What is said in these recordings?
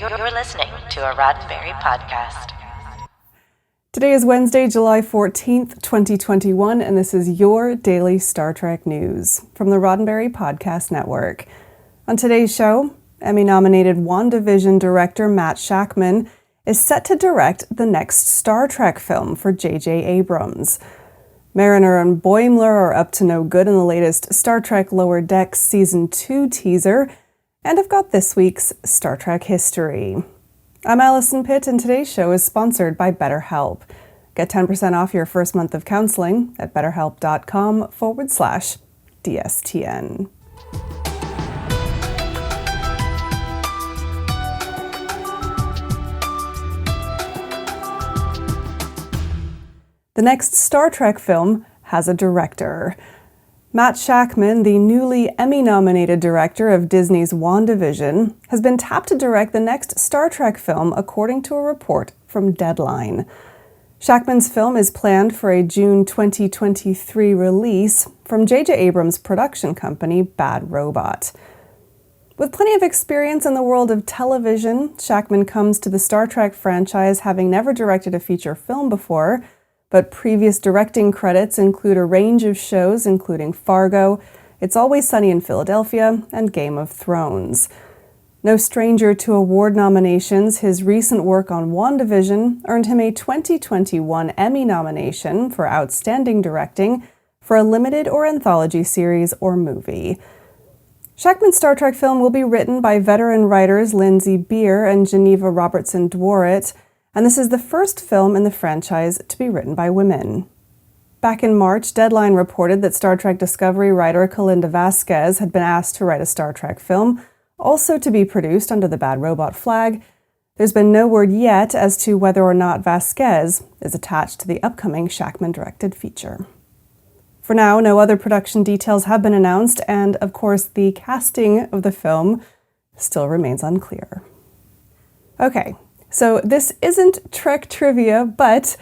You're listening to a Roddenberry podcast. Today is Wednesday, July 14th, 2021, and this is your daily Star Trek news from the Roddenberry Podcast Network. On today's show, Emmy-nominated WandaVision director Matt Shakman is set to direct the next Star Trek film for J.J. Abrams. Mariner and Boimler are up to no good in the latest Star Trek Lower Decks Season 2 teaser, and I've got this week's Star Trek history. I'm Alison Pitt, and today's show is sponsored by BetterHelp. Get 10% off your first month of counseling at betterhelp.com/DSTN. The next Star Trek film has a director. Matt Shakman, the newly Emmy-nominated director of Disney's WandaVision, has been tapped to direct the next Star Trek film, according to a report from Deadline. Shakman's film is planned for a June 2023 release from J.J. Abrams' production company, Bad Robot. With plenty of experience in the world of television, Shakman comes to the Star Trek franchise having never directed a feature film before, but previous directing credits include a range of shows including Fargo, It's Always Sunny in Philadelphia, and Game of Thrones. No stranger to award nominations, his recent work on WandaVision earned him a 2021 Emmy nomination for Outstanding Directing for a limited or anthology series or movie. Shakman's Star Trek film will be written by veteran writers Lindsay Beer and Geneva Robertson-Dworet, and this is the first film in the franchise to be written by women. Back in March, Deadline reported that Star Trek Discovery writer Kalinda Vasquez had been asked to write a Star Trek film, also to be produced under the Bad Robot flag. There's been no word yet as to whether or not Vasquez is attached to the upcoming Shakman-directed feature. For now, no other production details have been announced, and of course, the casting of the film still remains unclear. Okay. So this isn't Trek trivia, but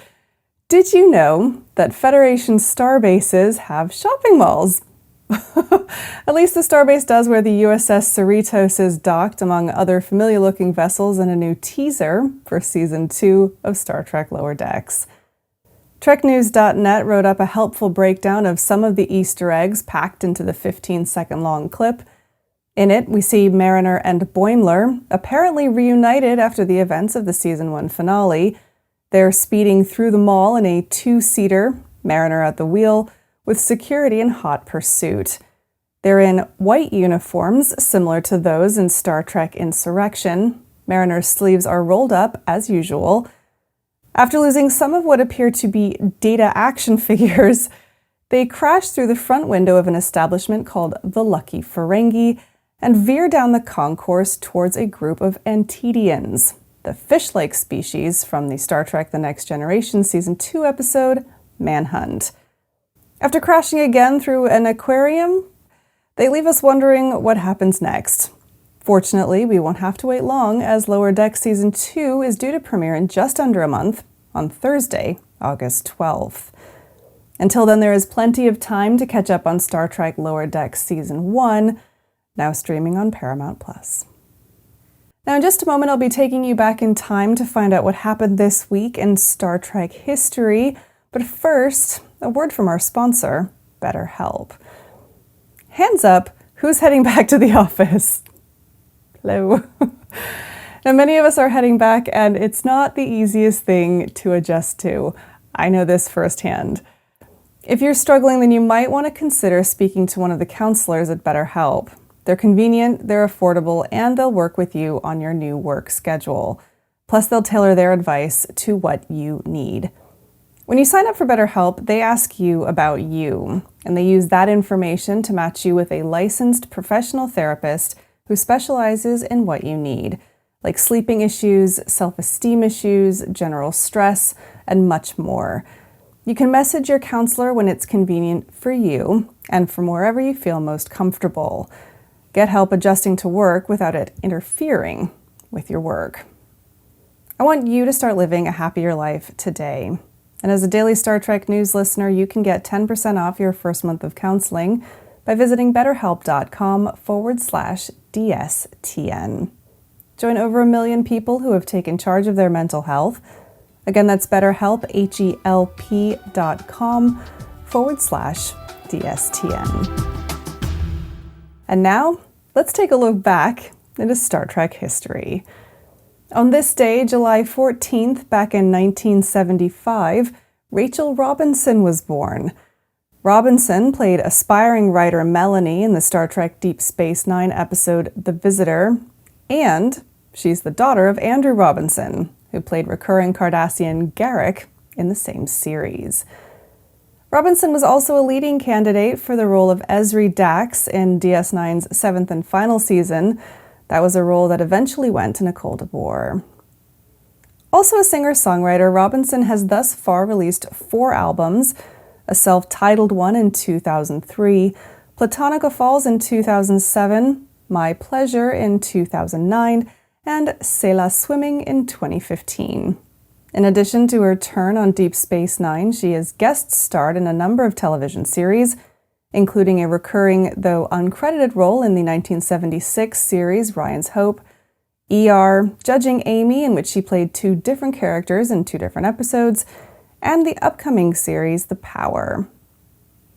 did you know that Federation starbases have shopping malls? At least the starbase does, where the USS Cerritos is docked, among other familiar-looking vessels, in a new teaser for Season 2 of Star Trek Lower Decks. TrekNews.net wrote up a helpful breakdown of some of the Easter eggs packed into the 15-second-long clip. In it, we see Mariner and Boimler apparently reunited after the events of the Season 1 finale. They're speeding through the mall in a two-seater, Mariner at the wheel, with security in hot pursuit. They're in white uniforms, similar to those in Star Trek Insurrection. Mariner's sleeves are rolled up, as usual. After losing some of what appear to be Data action figures, they crash through the front window of an establishment called the Lucky Ferengi, and veer down the concourse towards a group of Antedians, the fish-like species from the Star Trek The Next Generation Season 2 episode, Manhunt. After crashing again through an aquarium, they leave us wondering what happens next. Fortunately, we won't have to wait long, as Lower Decks Season 2 is due to premiere in just under a month, on Thursday, August 12th. Until then, there is plenty of time to catch up on Star Trek Lower Decks Season 1, now streaming on Paramount+. Now, in just a moment, I'll be taking you back in time to find out what happened this week in Star Trek history. But first, a word from our sponsor, BetterHelp. Hands up, who's heading back to the office? Hello. Now, many of us are heading back, and it's not the easiest thing to adjust to. I know this firsthand. If you're struggling, then you might want to consider speaking to one of the counselors at BetterHelp. They're convenient, they're affordable, and they'll work with you on your new work schedule. Plus, they'll tailor their advice to what you need. When you sign up for BetterHelp, they ask you about you, and they use that information to match you with a licensed professional therapist who specializes in what you need, like sleeping issues, self-esteem issues, general stress, and much more. You can message your counselor when it's convenient for you, and from wherever you feel most comfortable. Get help adjusting to work without it interfering with your work. I want you to start living a happier life today. And as a daily Star Trek news listener, you can get 10% off your first month of counseling by visiting betterhelp.com/DSTN. Join over 1 million people who have taken charge of their mental health. Again, that's BetterHelp, HELP.com/DSTN. And now, let's take a look back into Star Trek history. On this day, July 14th, back in 1975, Rachel Robinson was born. Robinson played aspiring writer Melanie in the Star Trek Deep Space Nine episode The Visitor, and she's the daughter of Andrew Robinson, who played recurring Cardassian Garrick in the same series. Robinson was also a leading candidate for the role of Ezri Dax in DS9's 7th and final season. That was a role that eventually went to Nicole DeBoer. Also a singer-songwriter, Robinson has thus far released 4 albums, a self-titled one in 2003, Platonica Falls in 2007, My Pleasure in 2009, and C'est la Swimming in 2015. In addition to her turn on Deep Space Nine, she has guest starred in a number of television series, including a recurring, though uncredited role in the 1976 series Ryan's Hope, ER, Judging Amy, in which she played 2 different characters in 2 different episodes, and the upcoming series The Power.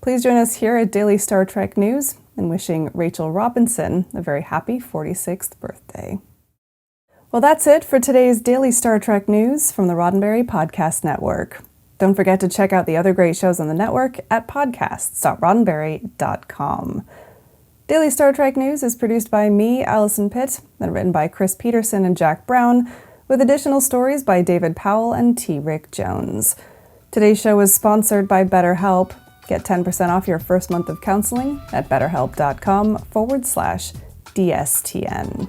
Please join us here at Daily Star Trek News in wishing Rachel Robinson a very happy 46th birthday. Well, that's it for today's Daily Star Trek News from the Roddenberry Podcast Network. Don't forget to check out the other great shows on the network at podcasts.roddenberry.com. Daily Star Trek News is produced by me, Alison Pitt, and written by Chris Peterson and Jack Brown, with additional stories by David Powell and T. Rick Jones. Today's show is sponsored by BetterHelp. Get 10% off your first month of counseling at betterhelp.com/DSTN.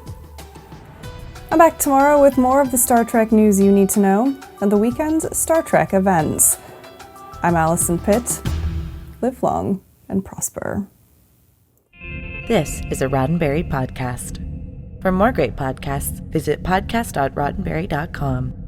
I'm back tomorrow with more of the Star Trek news you need to know and the weekend's Star Trek events. I'm Alison Pitt. Live long and prosper. This is a Roddenberry podcast. For more great podcasts, visit podcast.roddenberry.com.